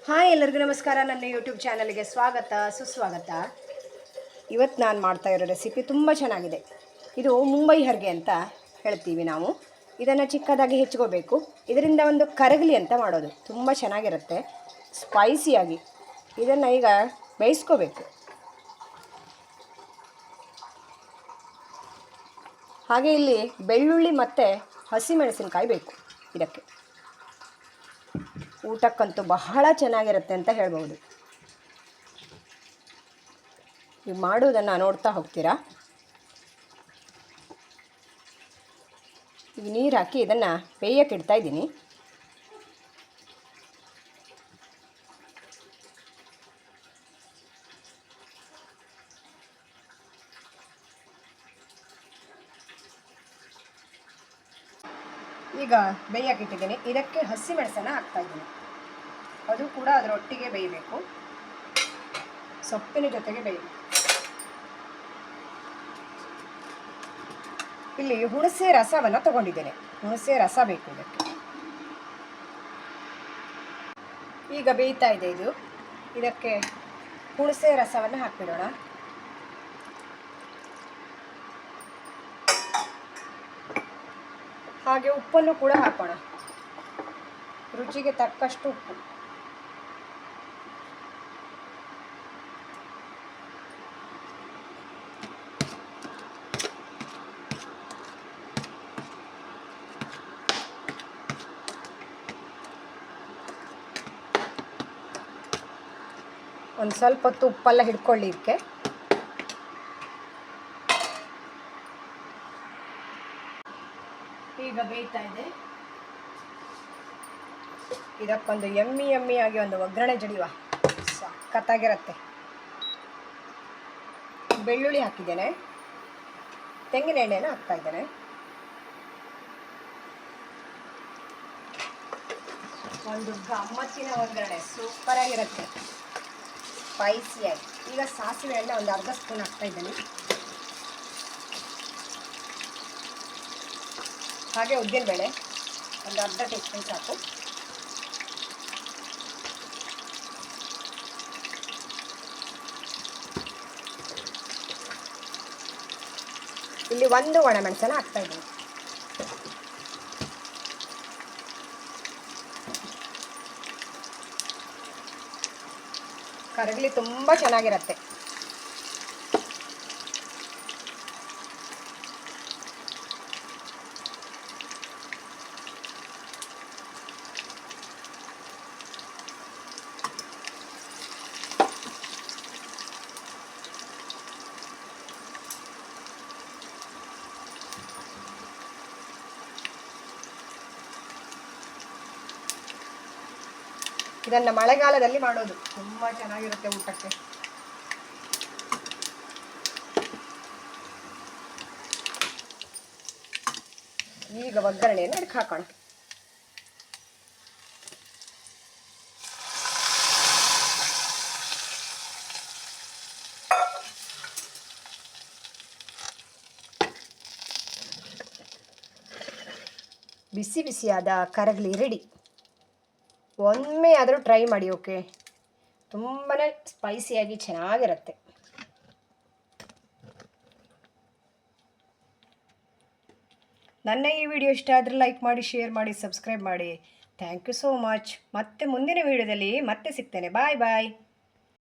Hi ಎಲ್ಲರಿಗೂ ನಮಸ್ಕಾರ. ನನ್ನ ಯೂಟ್ಯೂಬ್ ಚಾನಲ್ಗೆ ಸ್ವಾಗತ ಸುಸ್ವಾಗತ. ಇವತ್ತು ನಾನು ಮಾಡ್ತಾ ಇರೋ ರೆಸಿಪಿ ತುಂಬ ಚೆನ್ನಾಗಿದೆ. ಇದು ಮುಂಬೈ ಹರ್ಗೆ ಅಂತ ಹೇಳ್ತೀವಿ ನಾವು. ಇದನ್ನು ಚಿಕ್ಕದಾಗಿ ಹೆಚ್ಚಿಕೋಬೇಕು. ಇದರಿಂದ ಒಂದು ಕರಗಲಿ ಅಂತ ಮಾಡೋದು ತುಂಬ ಚೆನ್ನಾಗಿರುತ್ತೆ, ಸ್ಪೈಸಿಯಾಗಿ. ಇದನ್ನು ಈಗ ಬೇಯಿಸ್ಕೋಬೇಕು. ಹಾಗೆ ಇಲ್ಲಿ ಬೆಳ್ಳುಳ್ಳಿ ಮತ್ತು ಹಸಿಮೆಣಸಿನಕಾಯಿ ಬೇಕು. ಇದಕ್ಕೆ ಊಟಕ್ಕಂತೂ ಬಹಳ ಚೆನ್ನಾಗಿರುತ್ತೆ ಅಂತ ಹೇಳ್ಬೋದು. ನೀವು ಮಾಡೋದನ್ನು ನೋಡ್ತಾ ಹೋಗ್ತೀರಾ. ಈಗ ನೀರು ಹಾಕಿ ಇದನ್ನು ಬೇಯಕ್ಕೆ ಇಡ್ತಾ ಇದ್ದೀನಿ. ಈಗ ಬೇಯಕ್ಕೆ ಇಟ್ಟಿದ್ದೀನಿ. ಇದಕ್ಕೆ ಹಸಿಮೆಣಸನ್ನು ಹಾಕ್ತಾಯಿದ್ದೀನಿ. ಅದು ಕೂಡ ಅದರೊಟ್ಟಿಗೆ ಬೇಯಬೇಕು, ಸೊಪ್ಪಿನ ಜೊತೆಗೆ ಬೇಯಬೇಕು. ಇಲ್ಲಿ ಹುಣಸೆ ರಸವನ್ನು ತಗೊಂಡಿದ್ದೇನೆ. ಹುಣಸೆ ರಸ ಬೇಕು ಇದಕ್ಕೆ. ಈಗ ಬೇಯ್ತಾ ಇದೆ ಇದು. ಇದಕ್ಕೆ ಹುಣಸೆ ರಸವನ್ನು ಹಾಕಿಬಿಡೋಣ. ಹಾಗೆ ಉಪ್ಪನ್ನು ಕೂಡ ಹಾಕೋಣ, ರುಚಿಗೆ ತಕ್ಕಷ್ಟು ಉಪ್ಪು. ಒಂದು ಸ್ವಲ್ಪ ಹೊತ್ತು ಉಪ್ಪೆಲ್ಲ ಹಿಡ್ಕೊಳ್ಳಿ ಇದಕ್ಕೆ. ಈಗ ಬೇಯ್ತಾ ಇದೆ. ಇದಕ್ಕೊಂದು ಯಮ್ಮಿಯಾಗಿ ಒಂದು ಒಗ್ಗರಣೆ ಜಡಿಯುವ, ಸಖತ್ತಾಗಿರುತ್ತೆ. ಬೆಳ್ಳುಳ್ಳಿ ಹಾಕಿದ್ದೇನೆ, ತೆಂಗಿನ ಎಣ್ಣೆನ ಹಾಕ್ತಾ ಇದ್ದೇನೆ. ಒಂದು ಗಮ್ಮತ್ತಿನ ಒಗ್ಗರಣೆ, ಸೂಪರಾಗಿರುತ್ತೆ, ಸ್ಪೈಸಿಯಾಗಿ. ಈಗ ಸಾಸಿವೆ ಎಣ್ಣೆ ಒಂದು ಅರ್ಧ ಸ್ಪೂನ್ ಹಾಕ್ತಾ ಇದ್ದೇನೆ. ಹಾಗೆ ಉದ್ದಿನಬೇಳೆ ಒಂದು ಅರ್ಧ ಟೀ ಸ್ಪೂನ್ ಸಾಕು. ಇಲ್ಲಿ ಒಂದು ಒಣಮೆಣಸನ್ನು ಹಾಕ್ತಾ ಇದ್ದೀನಿ. ಕರಗಲಿ ತುಂಬ ಚೆನ್ನಾಗಿರುತ್ತೆ. ಇದನ್ನು ಮಳೆಗಾಲದಲ್ಲಿ ಮಾಡೋದು ತುಂಬ ಚೆನ್ನಾಗಿರುತ್ತೆ ಊಟಕ್ಕೆ. ಈಗ ಒಗ್ಗರಣೆಯನ್ನು ಅದಕ್ಕೆ ಹಾಕೋಣ. ಬಿಸಿ ಬಿಸಿಯಾದ ಕರಗಲಿ ರೆಡಿ. ಒಮ್ಮೆ ಆದರೂ ಟ್ರೈ ಮಾಡಿ. ಓಕೆ, ತುಂಬಾ ಸ್ಪೈಸಿಯಾಗಿ ಚೆನ್ನಾಗಿರುತ್ತೆ. ನನ್ನ ಈ ವಿಡಿಯೋ ಇಷ್ಟ ಆದರೆ ಲೈಕ್ ಮಾಡಿ, ಶೇರ್ ಮಾಡಿ, ಸಬ್ಸ್ಕ್ರೈಬ್ ಮಾಡಿ. Thank you so much. ಮತ್ತೆ ಮುಂದಿನ ವಿಡಿಯೋದಲ್ಲಿ ಮತ್ತೆ ಸಿಗ್ತೇನೆ. ಬಾಯ್ ಬಾಯ್.